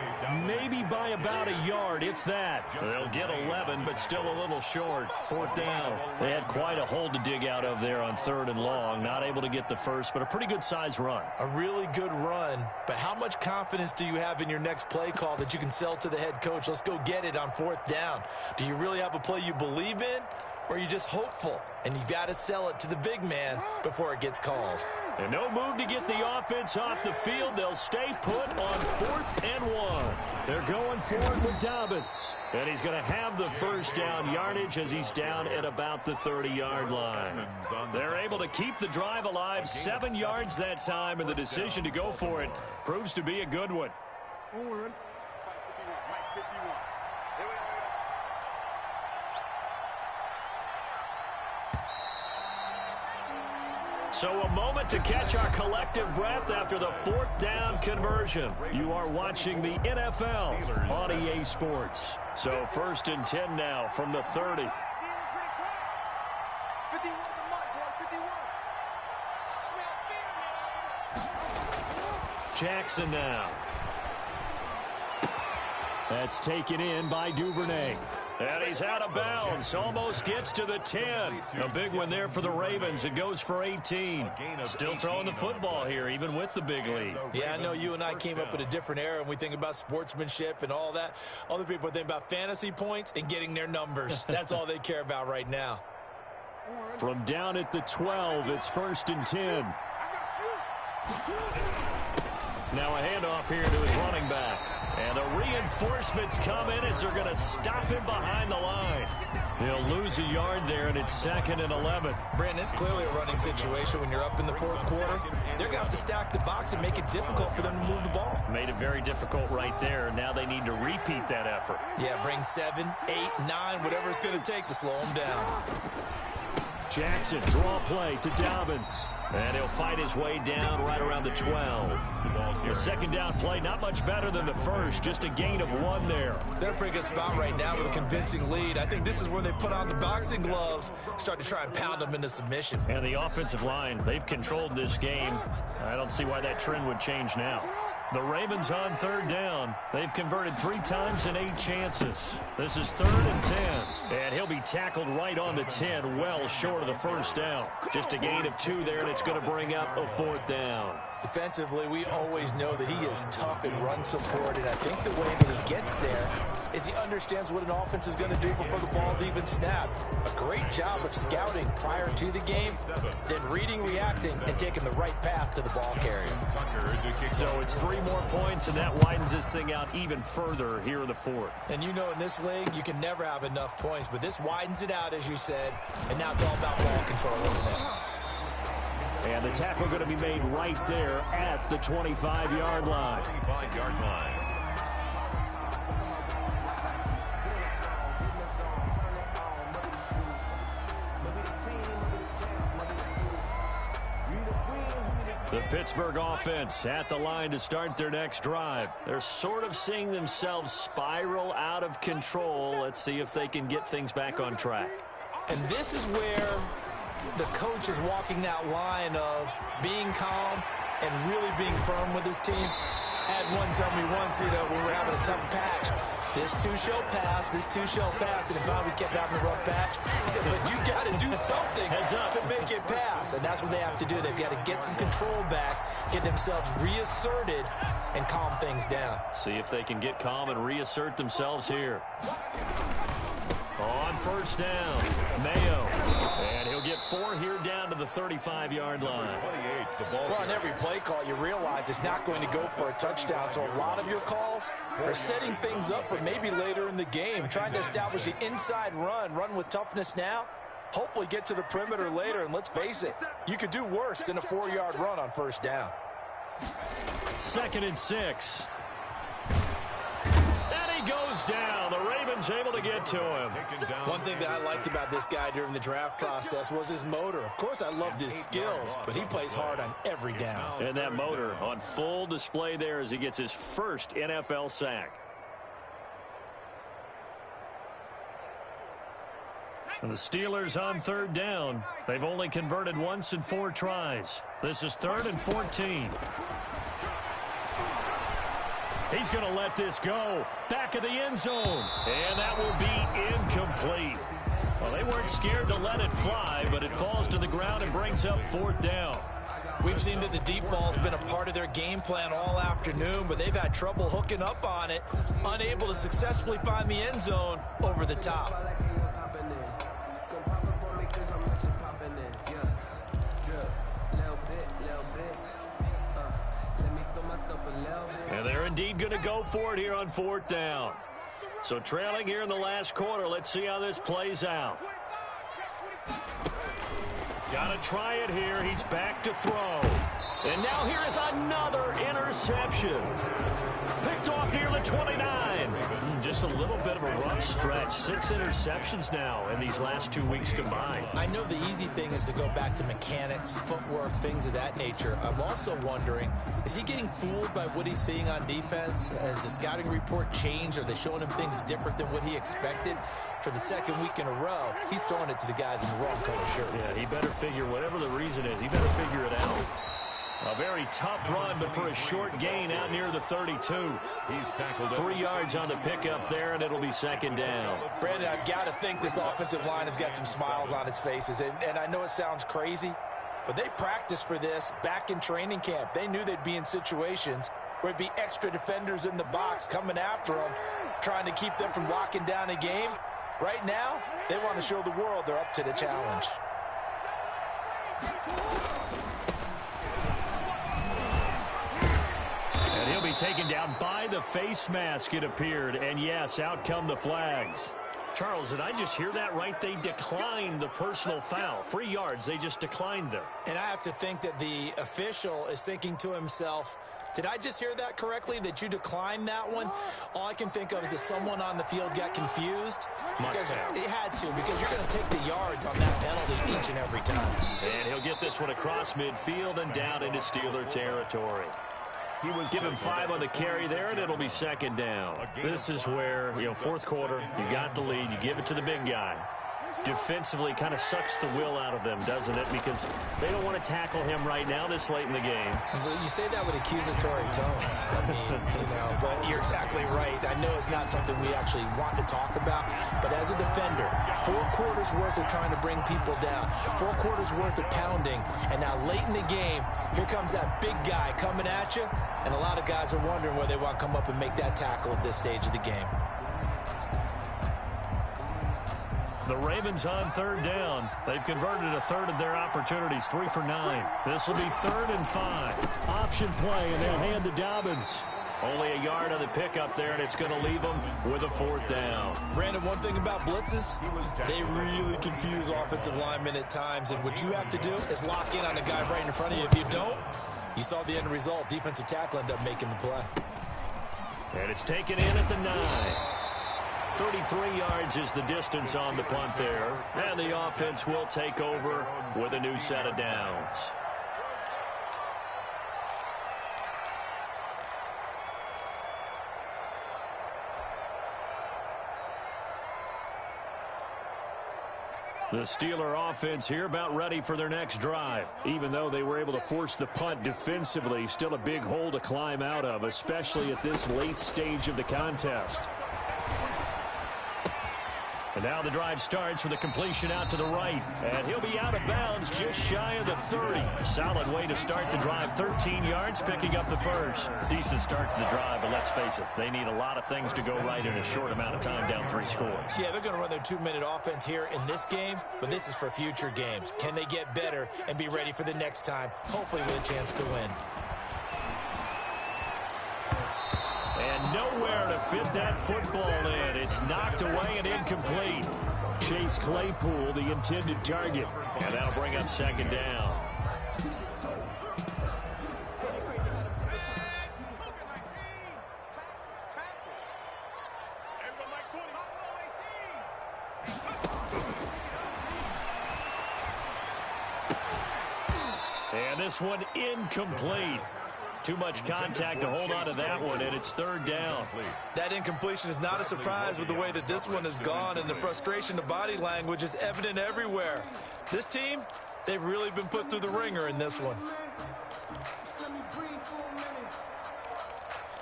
S1: maybe by about a yard, if that. They'll get 11, but still a little short. 4th down. They had quite a hole to dig out of there on 3rd and long. Not able to get the first, but a pretty good-sized run.
S2: A really good run, but how much confidence do you have in your next play call that you can sell to the head coach? Let's go get it on 4th down. Do you really have a play you believe in, or are you just hopeful? And you've got to sell it to the big man before it gets called.
S1: And no move to get the offense off the field. They'll stay put on 4th and 1. They're going forward with Dobbins. And he's going to have the 1st down yardage as he's down at about the 30-yard line. They're able to keep the drive alive, 7 yards that time, and the decision to go for it proves to be a good one. So a moment to catch our collective breath after the 4th down conversion. You are watching the NFL on EA Sports. So 1st and 10 now from the 30. Jackson now. That's taken in by Duvernay. And he's out of bounds. Almost gets to the 10. A big one there for the Ravens. It goes for 18. Still throwing the football here, even with the big lead.
S5: Yeah, I know you and I came up in a different era, and we think about sportsmanship and all that. Other people think about fantasy points and getting their numbers. That's all they care about right now.
S1: From down at the 12, it's 1st and 10. Now a handoff here to his running back. And the reinforcements come in as they're going to stop him behind the line. They'll lose a yard there, and it's 2nd and 11.
S5: Brandon, it's clearly a running situation when you're up in the 4th quarter. They're going to have to stack the box and make it difficult for them to move the ball.
S1: Made it very difficult right there. Now they need to repeat that effort.
S5: Yeah, bring 7, 8, 9, whatever it's going to take to slow them down.
S1: Jackson, draw play to Dobbins. And he'll fight his way down right around the 12. The 2nd down play, not much better than the first, just a gain of 1 there.
S5: They're in a pretty good spot right now with a convincing lead. I think this is where they put on the boxing gloves, start to try and pound them into submission.
S1: And the offensive line, they've controlled this game. I don't see why that trend would change now. The Ravens on 3rd down. They've converted 3 times in 8 chances. This is 3rd and 10. And he'll be tackled right on the 10, well short of the 1st down. Just a gain of 2 there, and it's going to bring up a 4th down.
S5: Defensively, we always know that he is tough in run support, and I think the way that he gets there is he understands what an offense is going to do before the ball's even snapped. A great job of scouting prior to the game, then reading, reacting, and taking the right path to the ball carrier.
S1: So it's 3 more points, and that widens this thing out even further here in the 4th.
S5: And you know in this league, you can never have enough points, but this widens it out, as you said, and now it's all about ball control, isn't it?
S1: And the tackle going to be made right there at the 25-yard line.
S3: 25-yard line.
S1: The Pittsburgh offense at the line to start their next drive. They're sort of seeing themselves spiral out of control. Let's see if they can get things back on track.
S5: And this is where the coach is walking that line of being calm and really being firm with his team. I had one tell me once, when we were having a tough patch, this too shall pass, this too shall pass, and finally we kept having a rough patch. He said, but you got to do something to make it pass, and that's what they have to do. They've got to get some control back, get themselves reasserted, and calm things down.
S1: See if they can get calm and reassert themselves here. On 1st down, Mayo. And he'll get 4 here down to the 35-yard line.
S3: 28, the ball.
S2: Well, on every play call, you realize it's not going to go for a touchdown. So a lot of your calls are setting things up for maybe later in the game, trying to establish the inside run with toughness now, hopefully get to the perimeter later. And let's face it, you could do worse than a 4-yard run on 1st down.
S1: 2nd and 6. Goes down. The Ravens able to get to him.
S5: One thing that I liked about this guy during the draft process was his motor. Of course, I loved his skills, but he plays hard on every down.
S1: And that motor on full display there as he gets his first NFL sack. And the Steelers on 3rd down. They've only converted once in 4 tries. This is 3rd and 14. He's going to let this go. Back of the end zone. And that will be incomplete. Well, they weren't scared to let it fly, but it falls to the ground and brings up 4th down.
S5: We've seen that the deep ball's been a part of their game plan all afternoon, but they've had trouble hooking up on it, unable to successfully find the end zone over the top.
S1: And they're indeed going to go for it here on 4th down. So trailing here in the last quarter. Let's see how this plays out. Got to try it here. He's back to throw. And now here is another interception. Picked off near the 29. Just a little bit of a rough stretch. 6 interceptions now in these last 2 weeks combined.
S5: I know the easy thing is to go back to mechanics, footwork, things of that nature. I'm also wondering, is he getting fooled by what he's seeing on defense? Has the scouting report changed? Are they showing him things different than what he expected? For the second week in a row, he's throwing it to the guys in the wrong color shirts.
S1: Yeah, he better figure, whatever the reason is, he better figure it out. A very tough run, but for a short gain out near the 32.
S3: He's tackled
S1: 3 yards on the pickup there, and it'll be second down.
S2: Brandon, I've got to think this offensive line has got some smiles on its faces. And I know it sounds crazy, but they practiced for this back in training camp. They knew they'd be in situations where it'd be extra defenders in the box coming after them, trying to keep them from locking down a game. Right now, they want to show the world they're up to the challenge.
S1: And he'll be taken down by the face mask, it appeared. And yes, out come the flags. Charles, did I just hear that right? They declined the personal foul. 3 yards, they just declined them.
S5: And I have to think that the official is thinking to himself, did I just hear that correctly, that you declined that one? All I can think of is that someone on the field got confused. Because it had to, because you're going to take the yards on that penalty each and every time.
S1: And he'll get this one across midfield and down into Steeler territory. He was given 5 on the carry there, and it'll be second down. This is where, fourth quarter, you got the lead, you give it to the big guy. Defensively kind of sucks the will out of them, doesn't it? Because they don't want to tackle him right now this late in the game.
S5: Well, you say that with accusatory tones. I mean, but you're exactly right. I know it's not something we actually want to talk about, but as a defender, 4 quarters worth of trying to bring people down, 4 quarters worth of pounding, and now late in the game, here comes that big guy coming at you, and a lot of guys are wondering where they want to come up and make that tackle at this stage of the game.
S1: The Ravens on third down. They've converted a third of their opportunities, 3 for 9. This will be 3rd and 5. Option play, and they'll hand to Dobbins. Only a yard on the pickup there, and it's going to leave them with a 4th down.
S5: Brandon, one thing about blitzes, they really confuse offensive linemen at times, and what you have to do is lock in on the guy right in front of you. If you don't, you saw the end result. Defensive tackle ended up making the play.
S1: And it's taken in at the 9. 33 yards is the distance on the punt there. And the offense will take over with a new set of downs. The Steeler offense here about ready for their next drive. Even though they were able to force the punt defensively, still a big hole to climb out of, especially at this late stage of the contest. And now the drive starts with a completion out to the right. And he'll be out of bounds just shy of the 30. Solid way to start the drive. 13 yards, picking up the first. Decent start to the drive, but let's face it, they need a lot of things to go right in a short amount of time, down 3 scores.
S5: Yeah, they're going to run their 2-minute offense here in this game, but this is for future games. Can they get better and be ready for the next time, hopefully with a chance to win?
S1: And nowhere to fit that football in. It's knocked away and incomplete. Chase Claypool, the intended target. And that'll bring up second down. And this one incomplete. Too much contact to hold on to that one, and it's 3rd down.
S2: That incompletion is not a surprise with the way that this one has gone, and the frustration of body language is evident everywhere. This team, they've really been put through the ringer in this one.
S4: Let me breathe for a minute.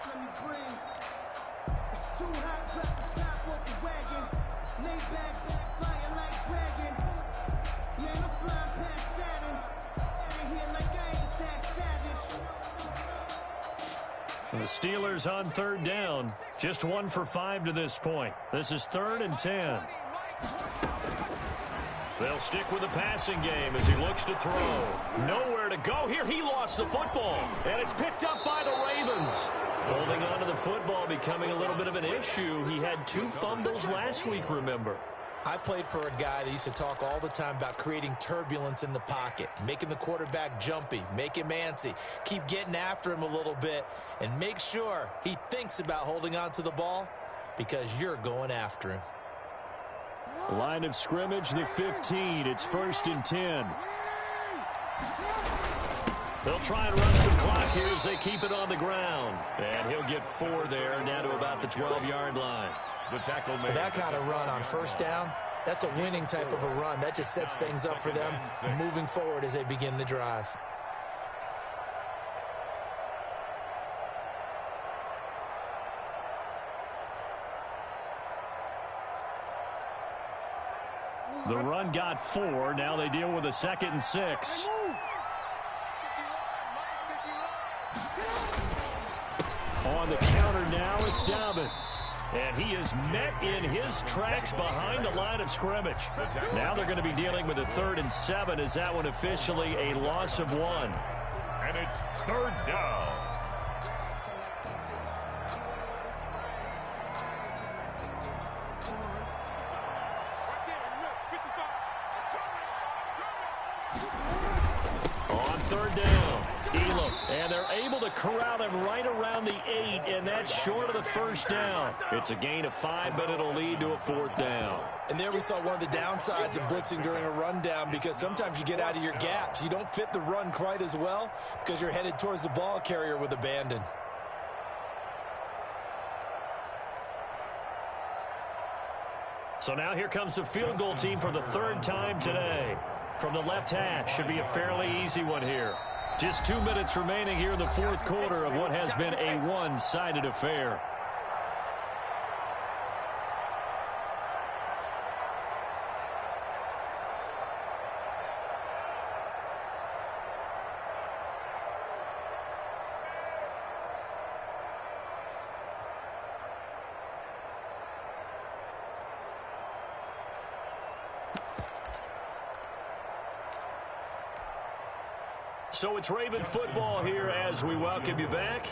S4: Let me breathe. It's too hot, drop the top off the wagon. Lay back, flying like dragon. Man, I'm flying past Saturn. Out of here like I ain't that savage.
S1: The Steelers on 3rd down. Just 1 for 5 to this point. This is 3rd and 10. They'll stick with the passing game as he looks to throw. Nowhere to go here. He lost the football, and it's picked up by the Ravens. Holding on to the football becoming a little bit of an issue. He had 2 fumbles last week, remember.
S5: I played for a guy that used to talk all the time about creating turbulence in the pocket, making the quarterback jumpy, make him antsy, keep getting after him a little bit, and make sure he thinks about holding on to the ball because you're going after him.
S1: Line of scrimmage, the 15. It's 1st and 10. They'll try and run some clock here as they keep it on the ground. And he'll get 4 there, down to about the 12-yard line.
S3: The tackle made.
S5: That kind of run on first down, that's a winning type of a run. That just sets things up for them moving forward as they begin the drive.
S1: The run got 4. Now they deal with a 2nd and 6. On the counter now, it's Dobbins. And he is met in his tracks behind the line of scrimmage. Now they're going to be dealing with a 3rd and 7. Is that one officially a loss of 1?
S3: And it's 3rd down.
S1: On 3rd down, Elam. And they're able to corral him right around the 8, and that's short of the 1st down. It's a gain of 5, but it'll lead to a 4th down.
S5: And there we saw one of the downsides of blitzing during a rundown, because sometimes you get out of your gaps. You don't fit the run quite as well because you're headed towards the ball carrier with abandon.
S1: So now here comes the field goal team for the 3rd time today. From the left hash, should be a fairly easy one here. Just 2 minutes remaining here in the 4th quarter of what has been a one-sided affair. So it's Raven football here as we welcome you back.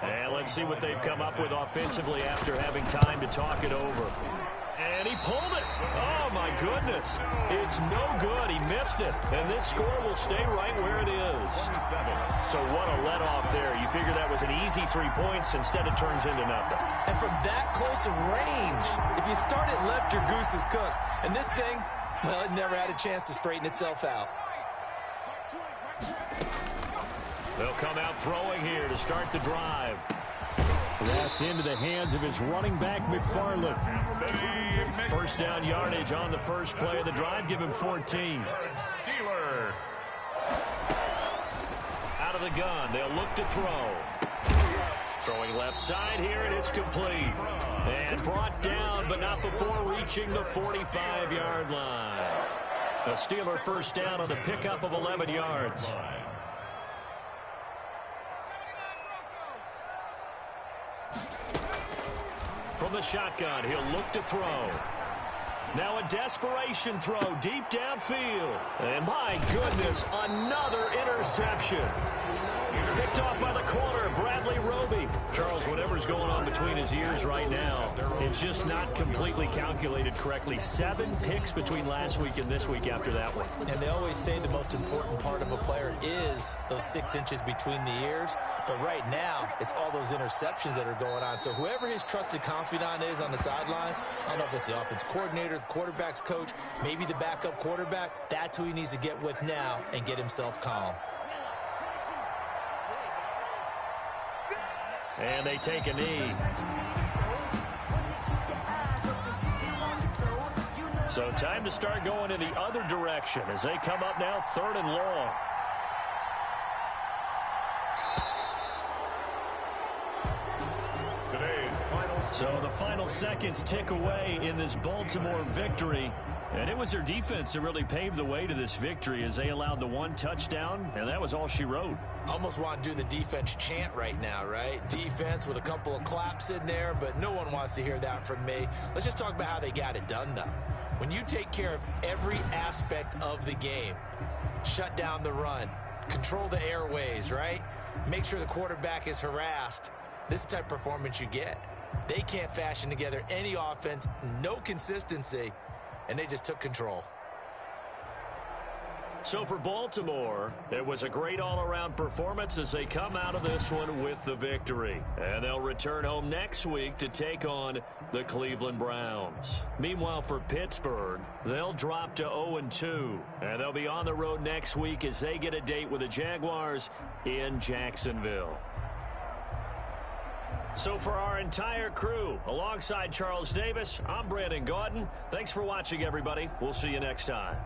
S1: And let's see what they've come up with offensively after having time to talk it over. And he pulled it. Oh, my goodness. It's no good. He missed it. And this score will stay right where it is. So what a let-off there. You figure that was an easy 3 points. Instead, it turns into nothing.
S5: And from that close of range, if you start it left, your goose is cooked. And this thing, well, it never had a chance to straighten itself out.
S1: They'll come out throwing here to start the drive. That's into the hands of his running back, McFarland. 1st down yardage on the first play of the drive. Give him 14.
S3: Steeler.
S1: Out of the gun. They'll look to throw. Throwing left side here, and it's complete. And brought down, but not before reaching the 45-yard line. A Steeler 1st down on the pickup of 11 yards. From the shotgun, he'll look to throw. Now a desperation throw deep downfield. And my goodness, another interception. Picked off by the corner, Bradley Roby. Charles, whatever's going on between his ears right now, it's just not completely calculated correctly. 7 picks between last week and this week after that one.
S5: And they always say the most important part of a player is those 6 inches between the ears. But right now, it's all those interceptions that are going on. So whoever his trusted confidant is on the sidelines, I don't know if it's the offense coordinator, the quarterback's coach, maybe the backup quarterback, that's who he needs to get with now and get himself calm.
S1: And they take a knee. So time to start going in the other direction as they come up now 3rd and long. So the final seconds tick away in this Baltimore victory. And it was their defense that really paved the way to this victory as they allowed the 1 touchdown, and that was all she wrote.
S5: Almost want to do the defense chant right now, right? Defense with a couple of claps in there, but no one wants to hear that from me. Let's just talk about how they got it done, though. When you take care of every aspect of the game, shut down the run, control the airways, right? Make sure the quarterback is harassed. This type of performance you get. They can't fashion together any offense, no consistency. and they just took control.
S1: So for Baltimore, it was a great all-around performance as they come out of this one with the victory. And they'll return home next week to take on the Cleveland Browns. Meanwhile, for Pittsburgh, they'll drop to 0-2. And they'll be on the road next week as they get a date with the Jaguars in Jacksonville. So for our entire crew, alongside Charles Davis, I'm Brandon Gaudin. Thanks for watching, everybody. We'll see you next time.